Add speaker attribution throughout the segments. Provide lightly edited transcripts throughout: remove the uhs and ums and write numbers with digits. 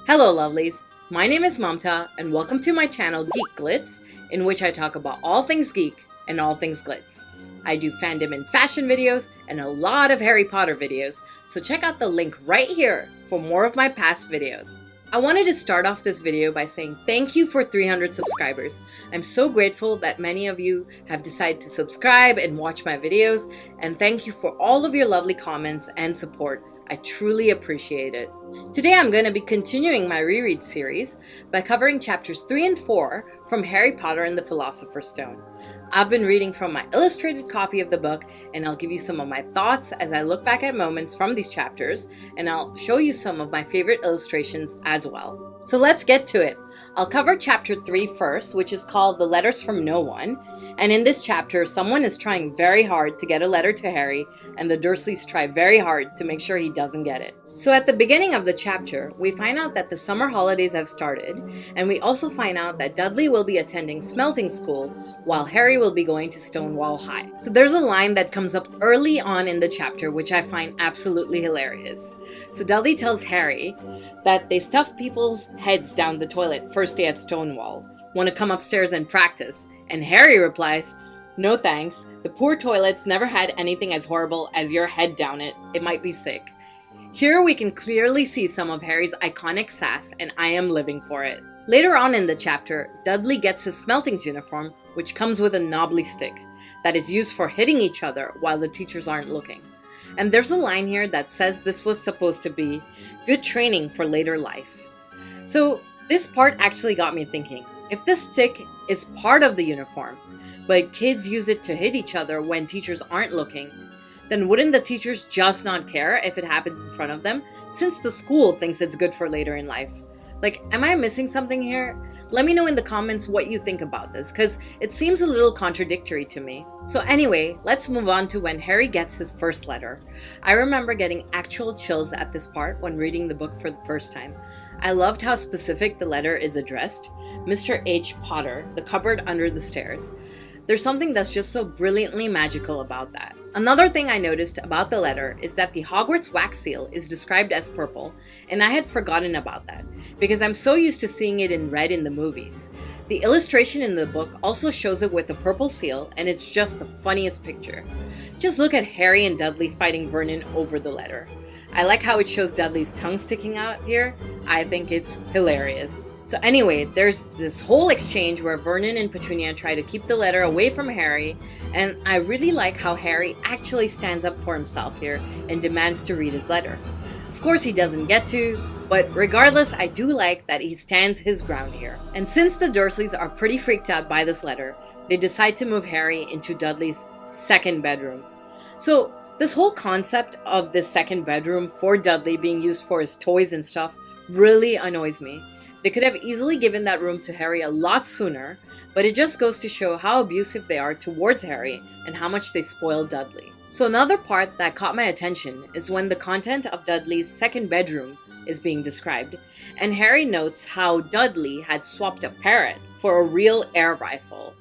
Speaker 1: Hello lovelies, my name is Mamta and welcome to my channel GeekGlitz, in which I talk about all things geek and all things glitz. I do fandom and fashion videos and a lot of Harry Potter videos, so check out the link right here for more of my past videos. I wanted to start off this video by saying thank you for 300 subscribers. I'm so grateful that many of you have decided to subscribe and watch my videos, and thank you for all of your lovely comments and support. I truly appreciate it. Today I'm going to be continuing my reread series by covering chapters 3 and 4 from Harry Potter and the Philosopher's Stone. I've been reading from my illustrated copy of the book, and I'll give you some of my thoughts as I look back at moments from these chapters, and I'll show you some of my favorite illustrations as well. So let's get to it. I'll cover chapter 3 first, which is called The Letters from No One. And in this chapter, someone is trying very hard to get a letter to Harry, and the Dursleys try very hard to make sure he doesn't get it. So at the beginning of the chapter, we find out that the summer holidays have started, and we also find out that Dudley will be attending smelting school while Harry will be going to Stonewall High. So there's a line that comes up early on in the chapter which I find absolutely hilarious. So Dudley tells Harry that they stuff people's heads down the toilet first day at Stonewall. Want to come upstairs and practice? And Harry replies, "No thanks, the poor toilets never had anything as horrible as your head down it. It might be sick." Here we can clearly see some of Harry's iconic sass, and I am living for it. Later on in the chapter, Dudley gets his smelting's uniform, which comes with a knobbly stick that is used for hitting each other while the teachers aren't looking. And there's a line here that says this was supposed to be good training for later life. So this part actually got me thinking, if this stick is part of the uniform, but kids use it to hit each other when teachers aren't looking, then wouldn't the teachers just not care if it happens in front of them, since the school thinks it's good for later in life? Like, am I missing something here? Let me know in the comments what you think about this, because it seems a little contradictory to me. So anyway, let's move on to when Harry gets his first letter. I remember getting actual chills at this part when reading the book for the first time. I loved how specific the letter is addressed. Mr. H. Potter, the cupboard under the stairs. There's something that's just so brilliantly magical about that. Another thing I noticed about the letter is that the Hogwarts Wax Seal is described as purple, and I had forgotten about that, because I'm so used to seeing it in red in the movies. The illustration in the book also shows it with a purple seal, and it's just the funniest picture. Just look at Harry and Dudley fighting Vernon over the letter. I like how it shows Dudley's tongue sticking out here. I think it's hilarious. So anyway, there's this whole exchange where Vernon and Petunia try to keep the letter away from Harry, and I really like how Harry actually stands up for himself here and demands to read his letter. Of course he doesn't get to, but regardless, I do like that he stands his ground here. And since the Dursleys are pretty freaked out by this letter, they decide to move Harry into Dudley's second bedroom. So this whole concept of this second bedroom for Dudley being used for his toys and stuff really annoys me. They could have easily given that room to Harry a lot sooner, but it just goes to show how abusive they are towards Harry and how much they spoil Dudley. So another part that caught my attention is when the content of Dudley's second bedroom is being described, and Harry notes how Dudley had swapped a parrot for a real air rifle.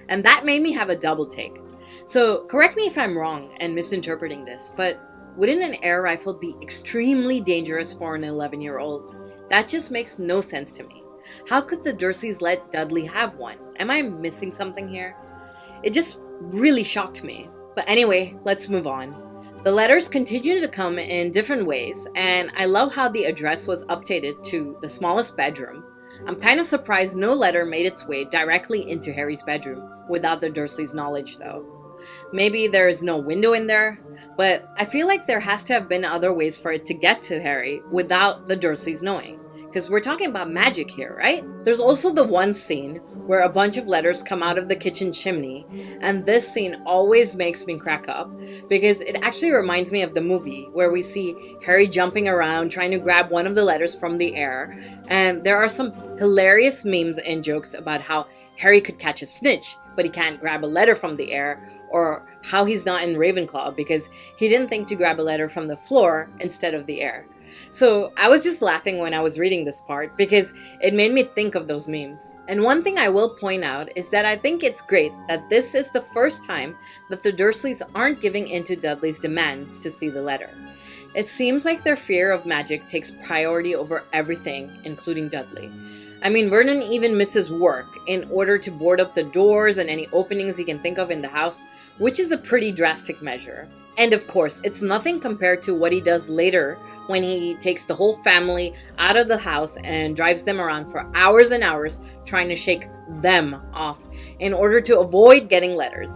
Speaker 1: And that made me have a double take. So correct me if I'm wrong and misinterpreting this, but wouldn't an air rifle be extremely dangerous for an 11-year-old? That just makes no sense to me. How could the Dursleys let Dudley have one? Am I missing something here? It just really shocked me. But anyway, let's move on. The letters continue to come in different ways, and I love how the address was updated to the smallest bedroom. I'm kind of surprised no letter made its way directly into Harry's bedroom without the Dursleys' knowledge though. Maybe there is no window in there, but I feel like there has to have been other ways for it to get to Harry without the Dursleys knowing. Because we're talking about magic here, right? There's also the one scene where a bunch of letters come out of the kitchen chimney, and this scene always makes me crack up because it actually reminds me of the movie where we see Harry jumping around trying to grab one of the letters from the air, and there are some hilarious memes and jokes about how Harry could catch a snitch, but he can't grab a letter from the air, or how he's not in Ravenclaw because he didn't think to grab a letter from the floor instead of the air. So I was just laughing when I was reading this part because it made me think of those memes. And one thing I will point out is that I think it's great that this is the first time that the Dursleys aren't giving in to Dudley's demands to see the letter. It seems like their fear of magic takes priority over everything, including Dudley. I mean, Vernon even misses work in order to board up the doors and any openings he can think of in the house, which is a pretty drastic measure. And of course, it's nothing compared to what he does later when he takes the whole family out of the house and drives them around for hours and hours trying to shake them off in order to avoid getting letters.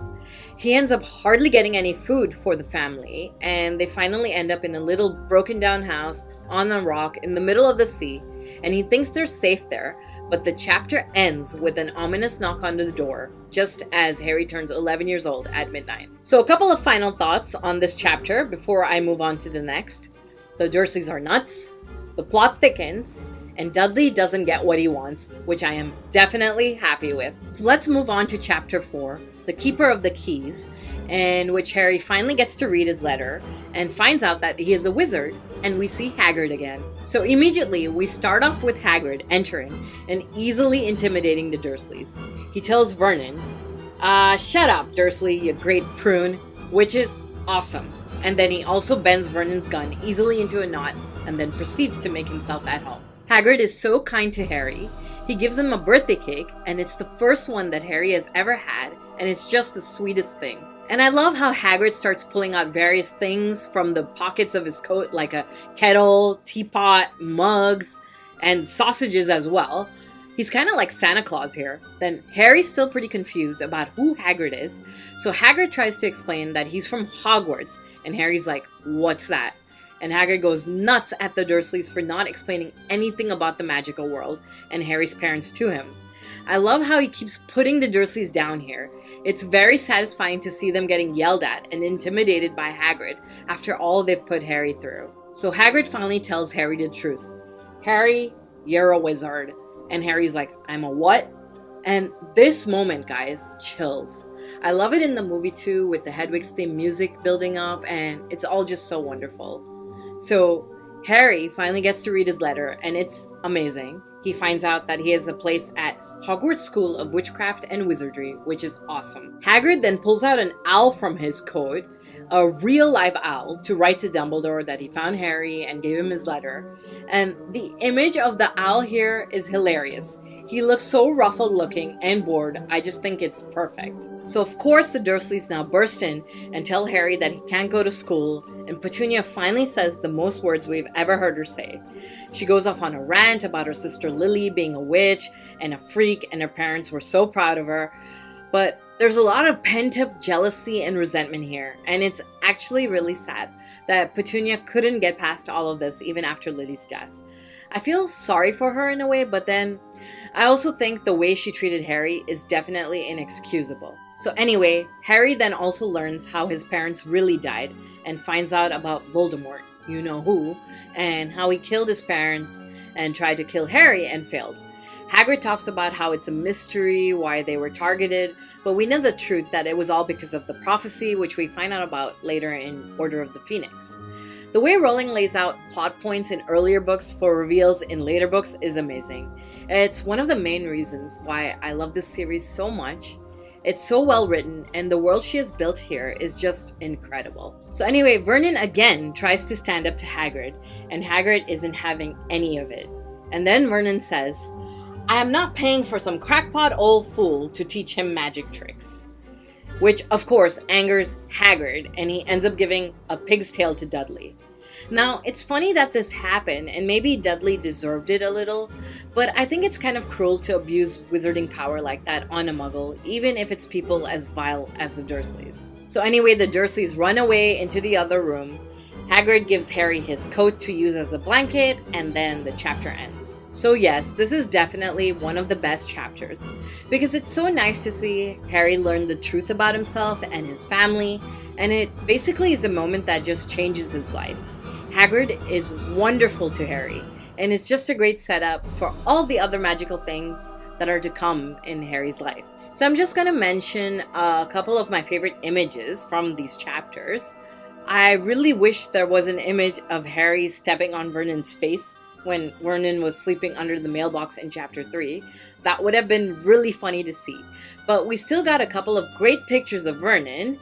Speaker 1: He ends up hardly getting any food for the family, and they finally end up in a little broken down house on a rock in the middle of the sea, and he thinks they're safe there, but the chapter ends with an ominous knock on the door, just as Harry turns 11 years old at midnight. So a couple of final thoughts on this chapter before I move on to the next. The Dursleys are nuts, the plot thickens, and Dudley doesn't get what he wants, which I am definitely happy with. So let's move on to chapter 4, The Keeper of the Keys, in which Harry finally gets to read his letter and finds out that he is a wizard, and we see Hagrid again. So immediately we start off with Hagrid entering and easily intimidating the Dursleys. He tells Vernon, "Shut up, Dursley, you great prune," which is awesome. And then he also bends Vernon's gun easily into a knot and then proceeds to make himself at home. Hagrid is so kind to Harry. He gives him a birthday cake, and it's the first one that Harry has ever had, and it's just the sweetest thing. And I love how Hagrid starts pulling out various things from the pockets of his coat, like a kettle, teapot, mugs, and sausages as well. He's kind of like Santa Claus here. Then Harry's still pretty confused about who Hagrid is, so Hagrid tries to explain that he's from Hogwarts, and Harry's like, "What's that?" And Hagrid goes nuts at the Dursleys for not explaining anything about the magical world and Harry's parents to him. I love how he keeps putting the Dursleys down here. It's very satisfying to see them getting yelled at and intimidated by Hagrid after all they've put Harry through. So Hagrid finally tells Harry the truth. "Harry, you're a wizard." And Harry's like, "I'm a what?" And this moment, guys, chills. I love it in the movie too, with the Hedwig's theme music building up, and it's all just so wonderful. So Harry finally gets to read his letter, and it's amazing. He finds out that he has a place at Hogwarts School of Witchcraft and Wizardry, which is awesome. Hagrid then pulls out an owl from his coat, a real live owl, to write to Dumbledore that he found Harry and gave him his letter. And the image of the owl here is hilarious. He looks so ruffled looking and bored, I just think it's perfect. So of course the Dursleys now burst in and tell Harry that he can't go to school, and Petunia finally says the most words we've ever heard her say. She goes off on a rant about her sister Lily being a witch and a freak, and her parents were so proud of her. But there's a lot of pent-up jealousy and resentment here, and it's actually really sad that Petunia couldn't get past all of this even after Lily's death. I feel sorry for her in a way, but then I also think the way she treated Harry is definitely inexcusable. So anyway, Harry then also learns how his parents really died and finds out about Voldemort, you know who, and how he killed his parents and tried to kill Harry and failed. Hagrid talks about how it's a mystery why they were targeted, but we know the truth that it was all because of the prophecy, which we find out about later in Order of the Phoenix. The way Rowling lays out plot points in earlier books for reveals in later books is amazing. It's one of the main reasons why I love this series so much. It's so well written, and the world she has built here is just incredible. So anyway, Vernon again tries to stand up to Hagrid, and Hagrid isn't having any of it. And then Vernon says, "I am not paying for some crackpot old fool to teach him magic tricks." Which, of course, angers Hagrid, and he ends up giving a pig's tail to Dudley. Now, it's funny that this happened, and maybe Dudley deserved it a little, but I think it's kind of cruel to abuse wizarding power like that on a muggle, even if it's people as vile as the Dursleys. So anyway, the Dursleys run away into the other room. Hagrid gives Harry his coat to use as a blanket, and then the chapter ends. So yes, this is definitely one of the best chapters, because it's so nice to see Harry learn the truth about himself and his family, and it basically is a moment that just changes his life. Hagrid is wonderful to Harry, and it's just a great setup for all the other magical things that are to come in Harry's life. So I'm just going to mention a couple of my favorite images from these chapters. I really wish there was an image of Harry stepping on Vernon's face when Vernon was sleeping under the mailbox in chapter 3. That would have been really funny to see. But we still got a couple of great pictures of Vernon,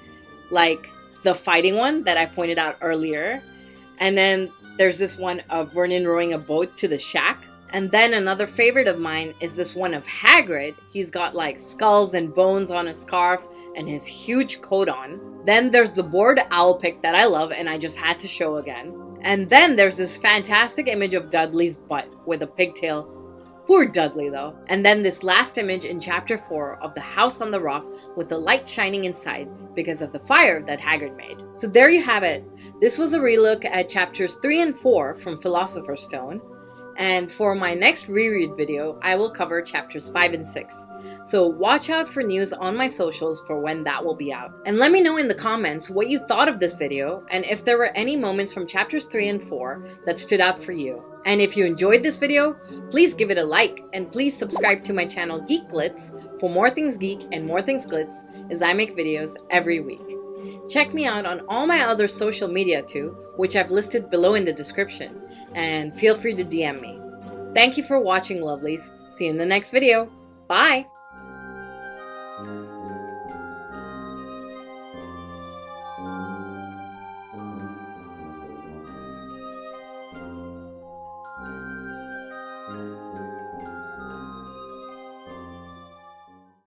Speaker 1: like the fighting one that I pointed out earlier. And then there's this one of Vernon rowing a boat to the shack. And then another favorite of mine is this one of Hagrid. He's got like skulls and bones on his scarf and his huge coat on. Then there's the bored owl pic that I love and I just had to show again. And then there's this fantastic image of Dudley's butt with a pigtail. Poor Dudley though. And then this last image in chapter 4 of the house on the rock with the light shining inside because of the fire that Hagrid made. So there you have it. This was a relook at chapters 3 and 4 from Philosopher's Stone. And for my next reread video, I will cover chapters 5 and 6. So watch out for news on my socials for when that will be out. And let me know in the comments what you thought of this video and if there were any moments from chapters 3 and 4 that stood out for you. And if you enjoyed this video, please give it a like and please subscribe to my channel GeekGlitz for more things geek and more things glitz as I make videos every week. Check me out on all my other social media too, which I've listed below in the description, and feel free to DM me. Thank you for watching, lovelies. See you in the next video. Bye!